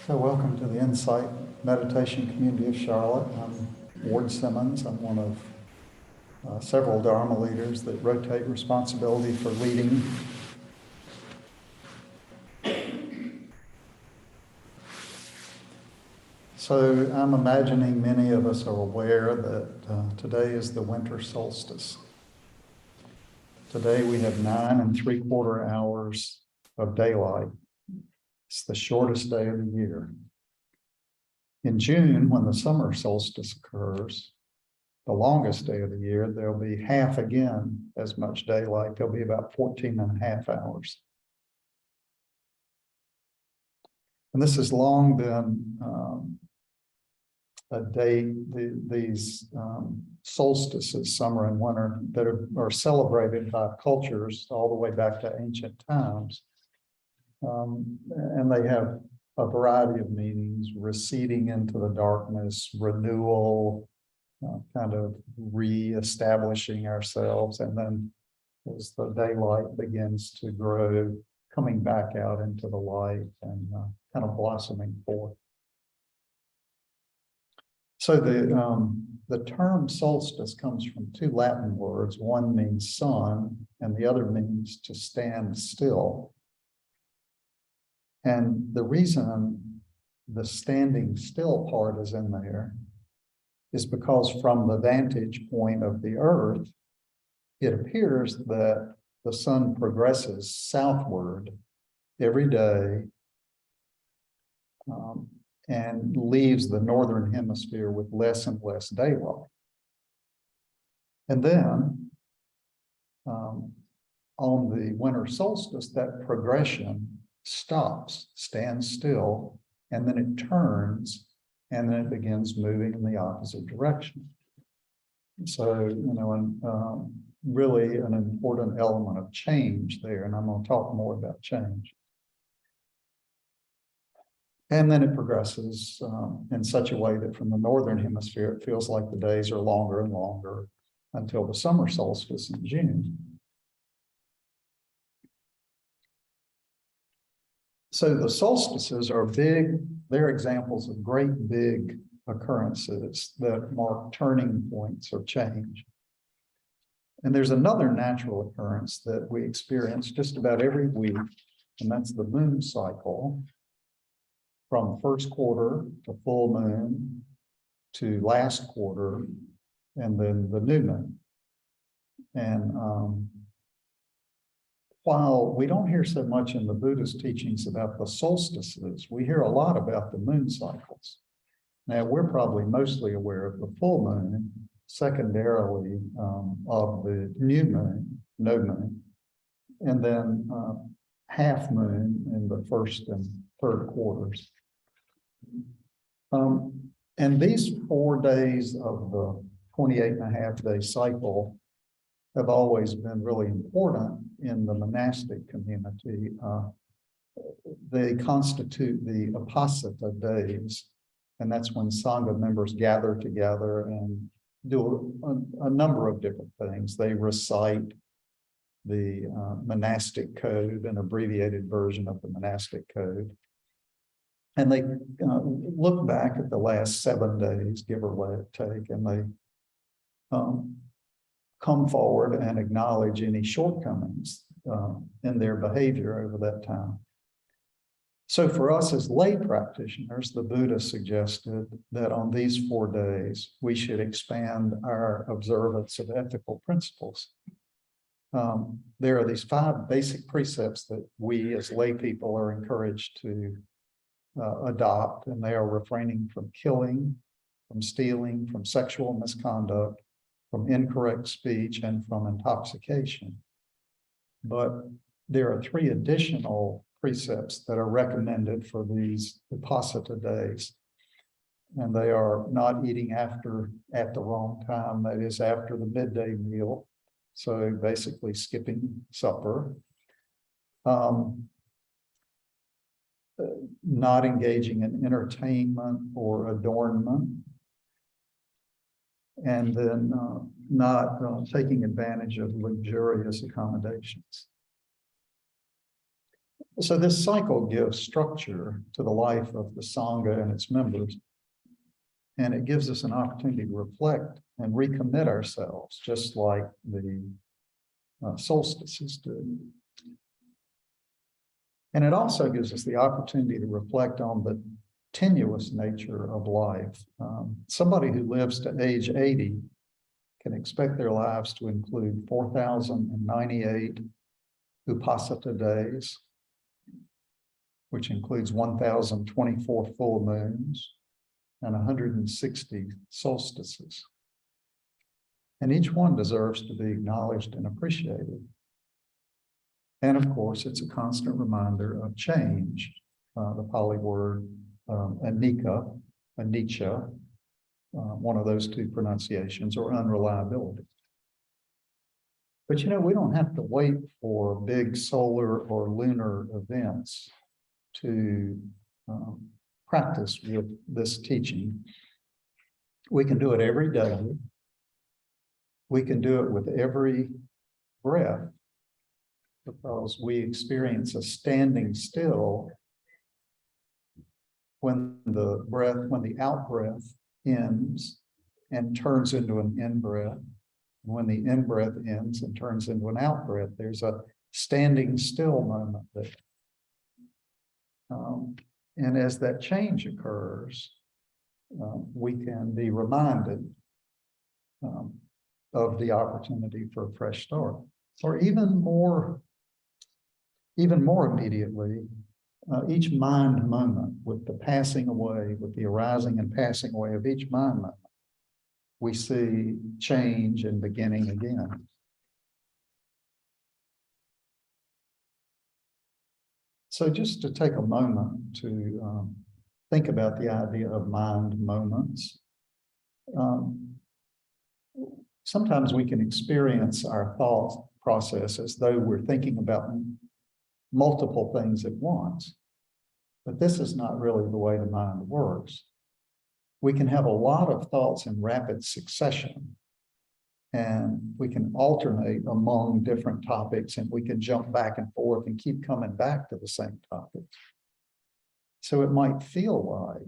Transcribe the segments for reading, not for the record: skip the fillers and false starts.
So welcome to the Insight Meditation Community of Charlotte. I'm Ward Simmons. I'm one of several Dharma leaders that rotate responsibility for leading. So I'm imagining many of us are aware that today is the winter solstice. Today we have 9 3/4 hours of daylight. It's the shortest day of the year. In June, when the summer solstice occurs, the longest day of the year, there'll be half again as much daylight. There'll be about 14.5 hours. And this has long been a day, these solstices, summer and winter, that are celebrated by cultures all the way back to ancient times. And they have a variety of meanings: receding into the darkness, renewal, kind of re-establishing ourselves, and then as the daylight begins to grow, coming back out into the light and kind of blossoming forth. So the term solstice comes from 2 Latin words. One means sun, and the other means to stand still. And the reason the standing still part is in there is because from the vantage point of the Earth, it appears that the sun progresses southward every day and leaves the northern hemisphere with less and less daylight. And then on the winter solstice, that progression stops, stands still, and then it turns, and then it begins moving in the opposite direction. So, really an important element of change there, and I'm going to talk more about change. And then it progresses in such a way that from the northern hemisphere, it feels like the days are longer and longer until the summer solstice in June. So the solstices are big, they're examples of great big occurrences that mark turning points of change. And there's another natural occurrence that we experience just about every week, and that's the moon cycle, from first quarter to full moon to last quarter, and then the new moon. And while we don't hear so much in the Buddhist teachings about the solstices, we hear a lot about the moon cycles. Now, we're probably mostly aware of the full moon, secondarily of the new moon, no moon, and then half moon in the first and third quarters. And these 4 days of the 28.5-day cycle have always been really important in the monastic community. They constitute the Apasita days, and that's when Sangha members gather together and do a number of different things. They recite the monastic code, an abbreviated version of the monastic code. And they look back at the last 7 days, give or take, and they come forward and acknowledge any shortcomings in their behavior over that time. So for us as lay practitioners, the Buddha suggested that on these 4 days, we should expand our observance of ethical principles. There are these 5 basic precepts that we as lay people are encouraged to adopt, and they are refraining from killing, from stealing, from sexual misconduct, from incorrect speech, and from intoxication. But there are 3 additional precepts that are recommended for these Vipassana days. And they are not eating at the wrong time, that is after the midday meal. So basically skipping supper. Not engaging in entertainment or adornment. And then not taking advantage of luxurious accommodations. So this cycle gives structure to the life of the Sangha and its members. And it gives us an opportunity to reflect and recommit ourselves, just like the solstices do. And it also gives us the opportunity to reflect on the tenuous nature of life. Somebody who lives to age 80 can expect their lives to include 4,098 Upasata days, which includes 1,024 full moons and 160 solstices. And each one deserves to be acknowledged and appreciated. And of course, it's a constant reminder of change. The Pali word anicca, anicca, one of those two pronunciations, or unreliability. But we don't have to wait for big solar or lunar events to practice with this teaching. We can do it every day. We can do it with every breath, because we experience a standing still when the out breath ends and turns into an in breath. When the in breath ends and turns into an out breath, there's a standing still moment there. And as that change occurs, we can be reminded of the opportunity for a fresh start. Or even more immediately, each mind moment, with the passing away, with the arising and passing away of each mind moment, we see change and beginning again. So just to take a moment to think about the idea of mind moments. Sometimes we can experience our thought process as though we're thinking about multiple things at once. But this is not really the way the mind works. We can have a lot of thoughts in rapid succession, and we can alternate among different topics, and we can jump back and forth and keep coming back to the same topic. So it might feel like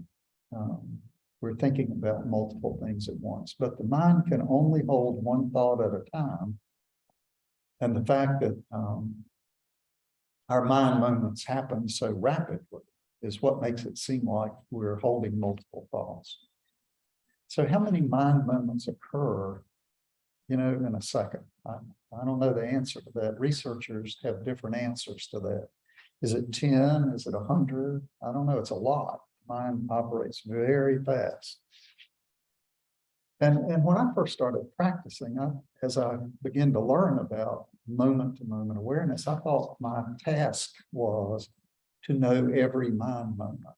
we're thinking about multiple things at once, but the mind can only hold one thought at a time. And the fact that our mind moments happen so rapidly is what makes it seem like we're holding multiple thoughts. So how many mind moments occur, in a second? I don't know the answer to that. Researchers have different answers to that. Is it 10? Is it 100? I don't know. It's a lot. Mind operates very fast. And when I first started practicing, as I began to learn about moment-to-moment awareness, I thought my task was to know every mind moment.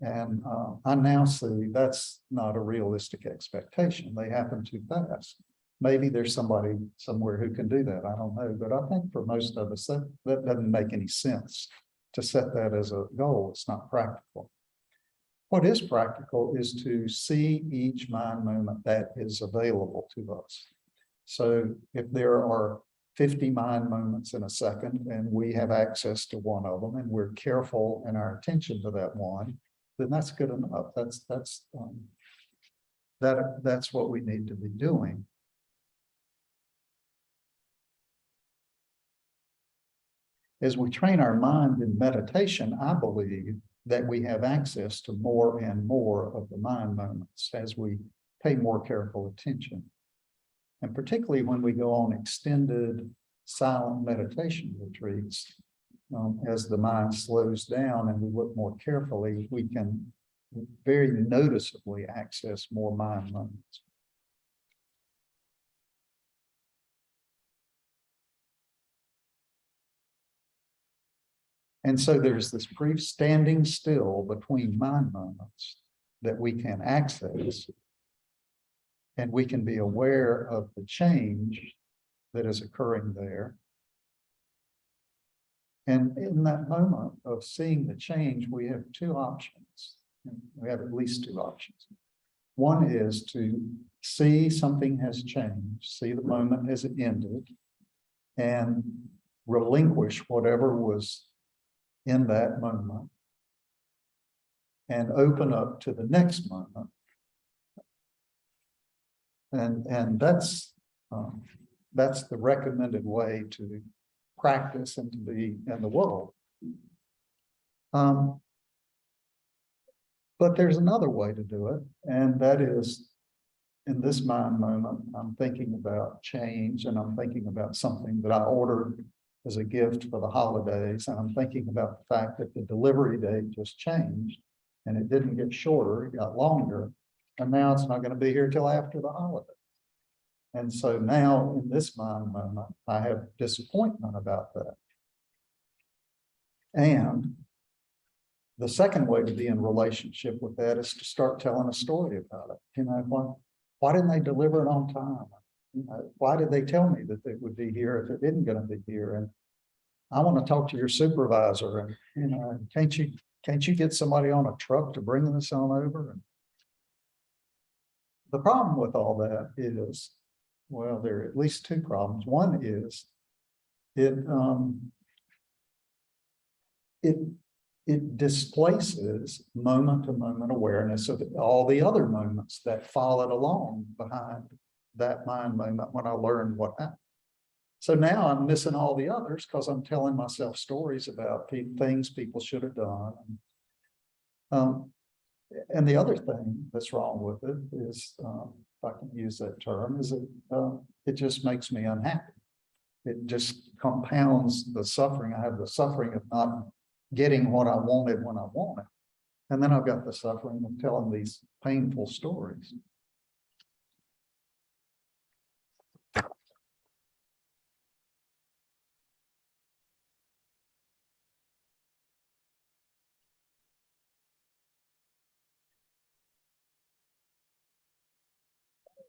And I now see that's not a realistic expectation. They happen too fast. Maybe there's somebody somewhere who can do that. I don't know. But I think for most of us, that doesn't make any sense to set that as a goal. It's not practical. What is practical is to see each mind moment that is available to us. So if there are 50 mind moments in a second, and we have access to one of them, and we're careful in our attention to that one, then that's good enough. That's what we need to be doing. As we train our mind in meditation, I believe that we have access to more and more of the mind moments as we pay more careful attention. And particularly when we go on extended silent meditation retreats, as the mind slows down and we look more carefully, we can very noticeably access more mind moments. And so there's this brief standing still between mind moments that we can access, and we can be aware of the change that is occurring there. And in that moment of seeing the change, we have two options. We have at least two options. One is to see something has changed, see the moment as it ended, and relinquish whatever was in that moment and open up to the next moment. And that's the recommended way to practice and to be in the world. But there's another way to do it, and that is in this mind moment, I'm thinking about change, and I'm thinking about something that I ordered as a gift for the holidays, and I'm thinking about the fact that the delivery date just changed, and it didn't get shorter, it got longer, and now it's not going to be here till after the holiday. And so now in this mind moment, I have disappointment about that. And the second way to be in relationship with that is to start telling a story about it. You know, why didn't they deliver it on time? You know, why did they tell me that they would be here if it didn't going to be here? And I want to talk to your supervisor. And you know, can't you get somebody on a truck to bring this on over? And the problem with all that is, well, there are at least two problems. One is it displaces moment-to-moment awareness of all the other moments that followed along behind that mind moment when I learned what happened. So now I'm missing all the others because I'm telling myself stories about things people should have done. And the other thing that's wrong with it is, if I can use that term, is it just makes me unhappy. It just compounds the suffering. I have the suffering of not getting what I wanted when I wanted. And then I've got the suffering of telling these painful stories.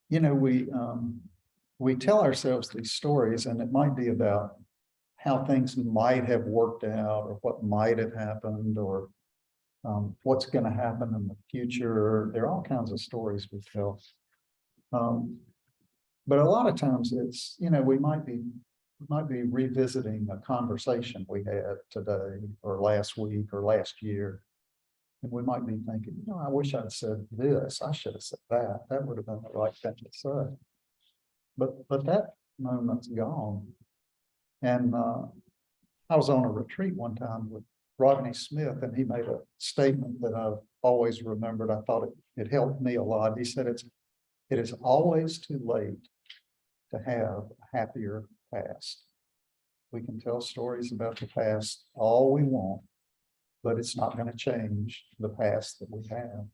You know, we tell ourselves these stories, and it might be about how things might have worked out, or what might have happened, or what's going to happen in the future. There are all kinds of stories we tell. But a lot of times it's, you know, we might be revisiting a conversation we had today or last week or last year. And we might be thinking, you know, I wish I'd said this. I should have said that. That would have been the right thing to say. But that moment's gone. And I was on a retreat one time with Rodney Smith, and he made a statement that I've always remembered. I thought it helped me a lot. He said, it is always too late to have a happier past. We can tell stories about the past all we want, but it's not going to change the past that we have.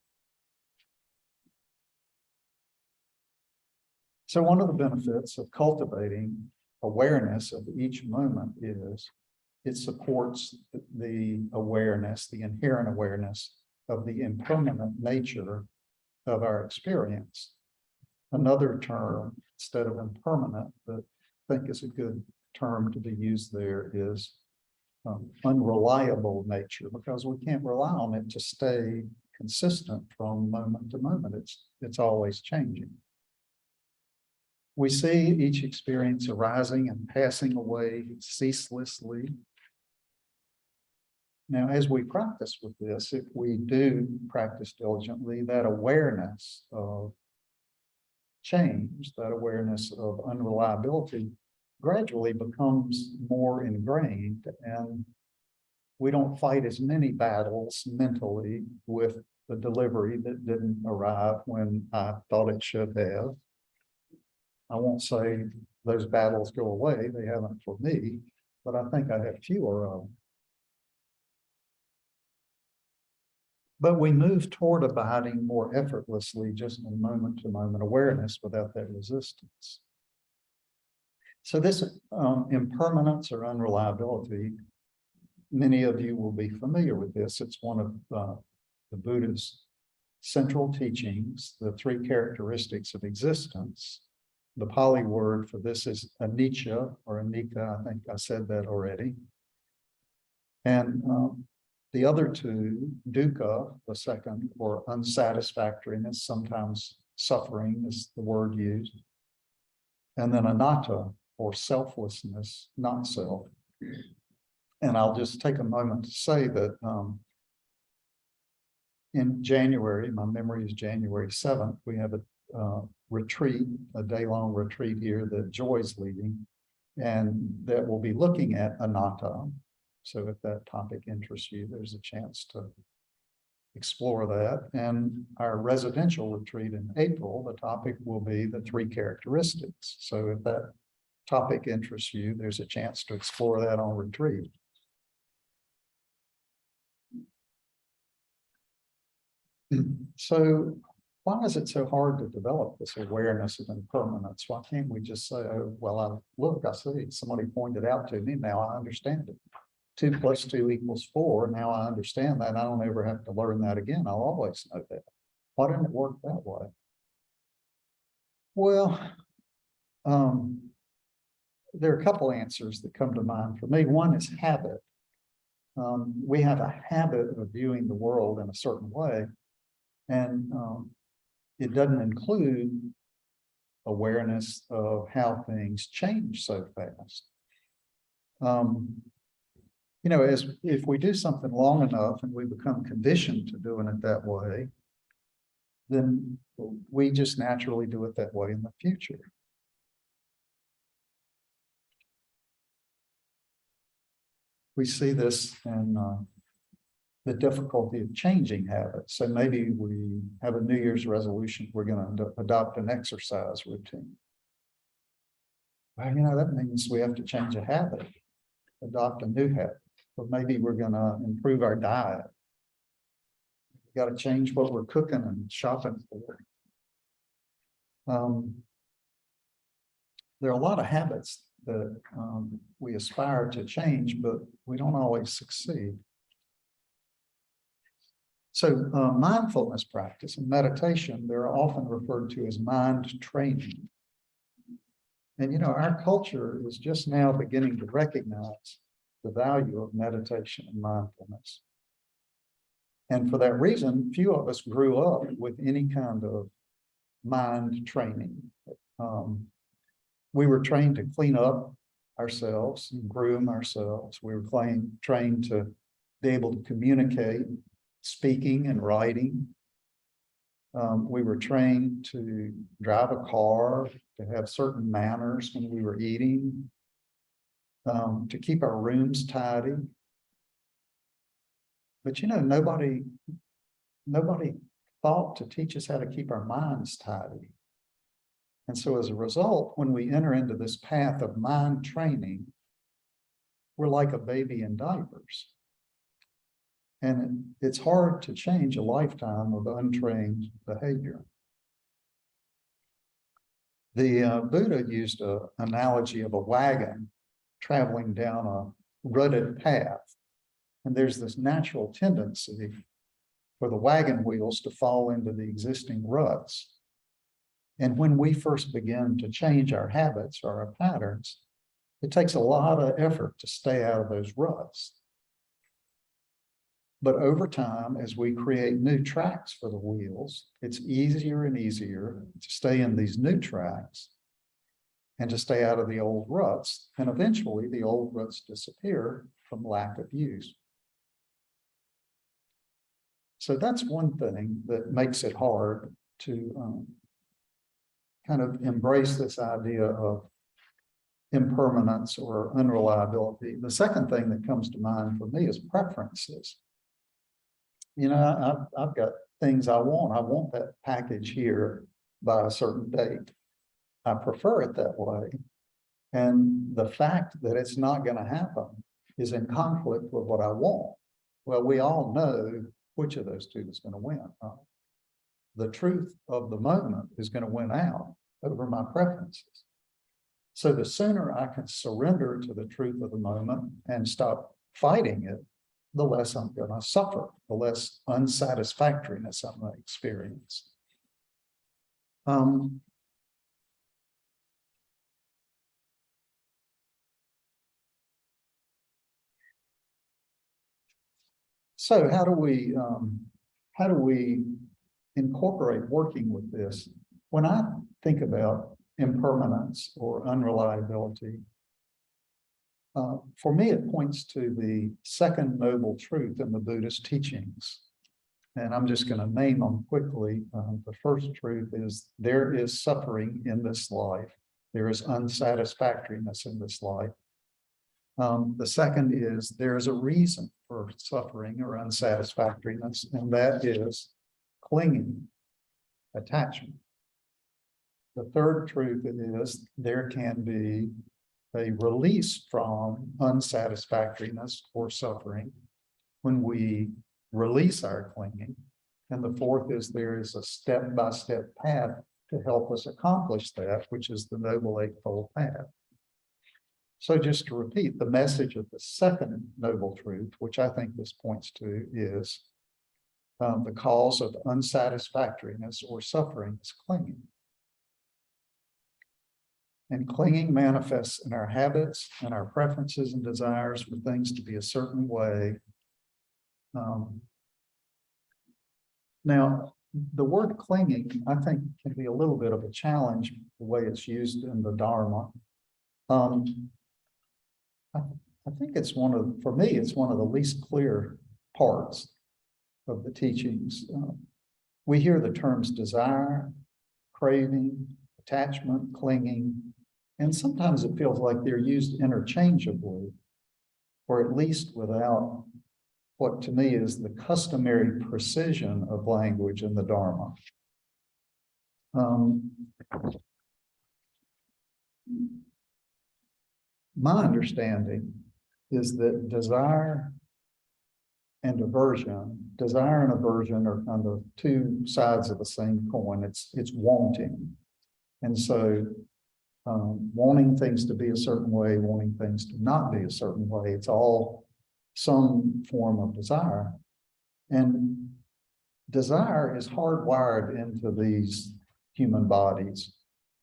So one of the benefits of cultivating awareness of each moment is it supports the awareness, the inherent awareness of the impermanent nature of our experience. Another term, instead of impermanent, that I think is a good term to be used there, is unreliable nature, because we can't rely on it to stay consistent from moment to moment. It's always changing. We see each experience arising and passing away ceaselessly. Now, as we practice with this, if we do practice diligently, that awareness of change, that awareness of unreliability, gradually becomes more ingrained, and we don't fight as many battles mentally with the delivery that didn't arrive when I thought it should have. I won't say those battles go away, they haven't for me, but I think I have fewer of them. But we move toward abiding more effortlessly, just in moment-to-moment awareness without that resistance. So this impermanence or unreliability, many of you will be familiar with this. It's one of the Buddha's central teachings, the three characteristics of existence. The Pali word for this is anicca or anicca. I think I said that already. And the other two, dukkha, the second, or unsatisfactoriness, sometimes suffering is the word used. And then anatta, or selflessness, not self. And I'll just take a moment to say that in January, my memory is January 7th, we have a retreat, a day-long retreat here that Joy's leading, and that will be looking at anatta. So if that topic interests you, there's a chance to explore that. And our residential retreat in April, the topic will be the 3 characteristics. So if that topic interests you, there's a chance to explore that on retreat. So why is it so hard to develop this awareness of impermanence? Why can't we just say, oh, well, I see, somebody pointed out to me, now I understand it. 2 + 2 = 4. Now I understand that. I don't ever have to learn that again. I'll always know that. Why didn't it work that way? Well, there are a couple answers that come to mind for me. One is habit. We have a habit of viewing the world in a certain way, and it doesn't include awareness of how things change so fast. You know, if we do something long enough and we become conditioned to doing it that way, then we just naturally do it that way in the future. We see this in the difficulty of changing habits. So maybe we have a New Year's resolution, we're going to adopt an exercise routine. Well, you know, that means we have to change a habit, adopt a new habit. Or maybe we're going to improve our diet. We've got to change what we're cooking and shopping for. There are a lot of habits that we aspire to change, but we don't always succeed. So mindfulness practice and meditation, they're often referred to as mind training. And, you know, our culture is just now beginning to recognize the value of meditation and mindfulness. And for that reason, few of us grew up with any kind of mind training. We were trained to clean up ourselves and groom ourselves. We were trained to be able to communicate, speaking and writing. We were trained to drive a car, to have certain manners when we were eating, to keep our rooms tidy. But you know, nobody thought to teach us how to keep our minds tidy. And so as a result, when we enter into this path of mind training, we're like a baby in diapers. And it's hard to change a lifetime of untrained behavior. The Buddha used an analogy of a wagon traveling down a rutted path. And there's this natural tendency for the wagon wheels to fall into the existing ruts. And when we first begin to change our habits or our patterns, it takes a lot of effort to stay out of those ruts. But over time, as we create new tracks for the wheels, it's easier and easier to stay in these new tracks and to stay out of the old ruts. And eventually the old ruts disappear from lack of use. So that's one thing that makes it hard to kind of embrace this idea of impermanence or unreliability. The second thing that comes to mind for me is preferences. You know, I've got things I want. I want that package here by a certain date. I prefer it that way. And the fact that it's not going to happen is in conflict with what I want. Well, we all know which of those two is going to win. The truth of the moment is going to win out over my preferences. So the sooner I can surrender to the truth of the moment and stop fighting it, the less I'm going to suffer, the less unsatisfactoriness I may experience. So how do we incorporate working with this? When I think about impermanence or unreliability, For me, it points to the second noble truth in the Buddhist teachings. And I'm just going to name them quickly. The first truth is there is suffering in this life. There is unsatisfactoriness in this life. The second is there is a reason for suffering or unsatisfactoriness, and that is clinging, attachment. The third truth is there can be a release from unsatisfactoriness or suffering when we release our clinging. And the fourth is there is a step-by-step path to help us accomplish that, which is the Noble Eightfold Path. So just to repeat, the message of the second noble truth, which I think this points to, is the cause of unsatisfactoriness or suffering is clinging. And clinging manifests in our habits and our preferences and desires for things to be a certain way. Now, the word clinging, I think, can be a little bit of a challenge the way it's used in the Dharma. I think it's for me, it's one of the least clear parts of the teachings. We hear the terms desire, craving, attachment, clinging, and sometimes it feels like they're used interchangeably, or at least without what to me is the customary precision of language in the Dharma. My understanding is that desire and aversion are kind of two sides of the same coin. It's wanting. And so wanting things to be a certain way, wanting things to not be a certain way, it's all some form of desire. And desire is hardwired into these human bodies.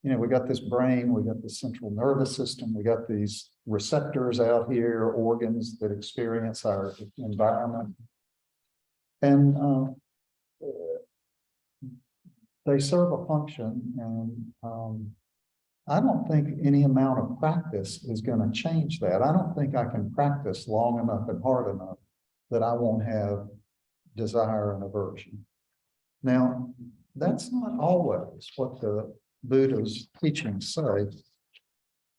You know, we got this brain, we got the central nervous system, we got these receptors out here, organs that experience our environment. And they serve a function, and I don't think any amount of practice is going to change that. I don't think I can practice long enough and hard enough that I won't have desire and aversion. Now, that's not always what the Buddha's teachings say.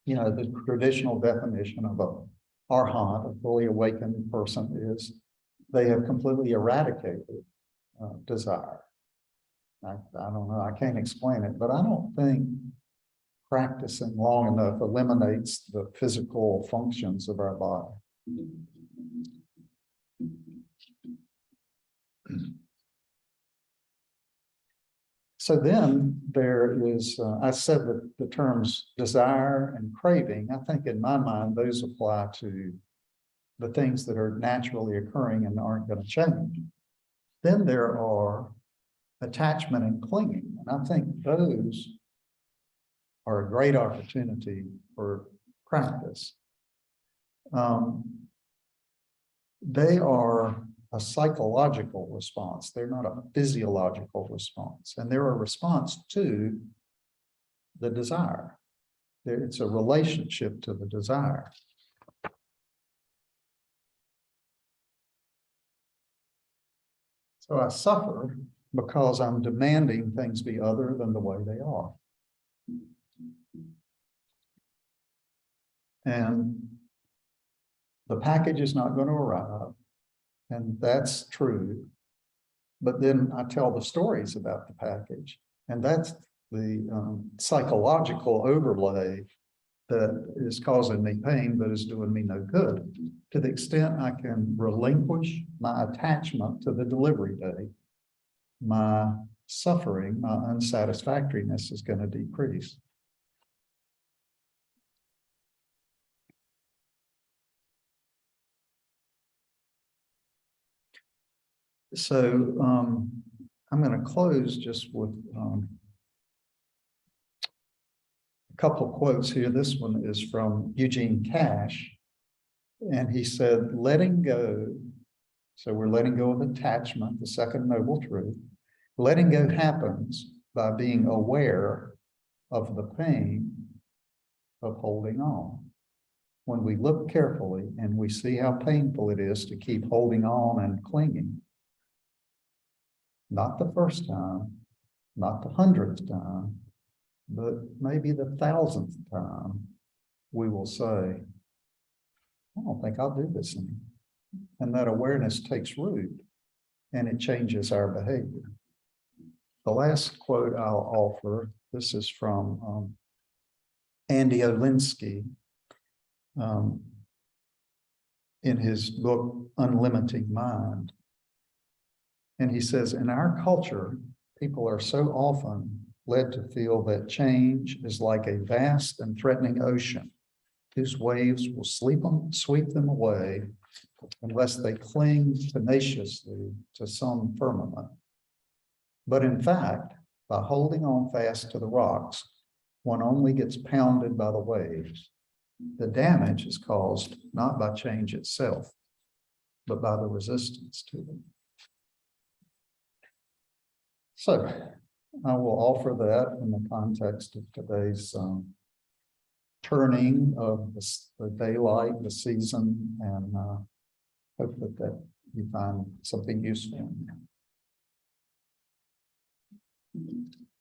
You know, the traditional definition of an arhat, a fully awakened person, is they have completely eradicated desire. I don't know, I can't explain it, but I don't think practicing long enough eliminates the physical functions of our body. So then there is, I said that the terms desire and craving, I think in my mind, those apply to the things that are naturally occurring and aren't going to change. Then there are attachment and clinging. And I think those are a great opportunity for practice. They are a psychological response. They're not a physiological response. And they're a response to the desire. It's a relationship to the desire. So I suffer because I'm demanding things be other than the way they are. And the package is not going to arrive. And that's true. But then I tell the stories about the package. And that's the psychological overlay that is causing me pain, but is doing me no good. To the extent I can relinquish my attachment to the delivery date, my suffering, my unsatisfactoriness is going to decrease. So I'm going to close just with a couple of quotes here. This one is from Eugene Cash, and he said, letting go, so we're letting go of attachment, the second noble truth. Letting go happens by being aware of the pain of holding on. when we look carefully and we see how painful it is to keep holding on and clinging, not the first time, not the 100th time, but maybe the 1,000th time, we will say, I don't think I'll do this anymore. And that awareness takes root and it changes our behavior. The last quote I'll offer, this is from Andy Olinsky in his book, Unlimiting Mind. And he says, in our culture, people are so often led to feel that change is like a vast and threatening ocean whose waves will sweep them away unless they cling tenaciously to some firmament. But in fact, by holding on fast to the rocks, one only gets pounded by the waves. The damage is caused not by change itself, but by the resistance to it. So I will offer that in the context of today's turning of the daylight, the season, and hope that you find something useful in there.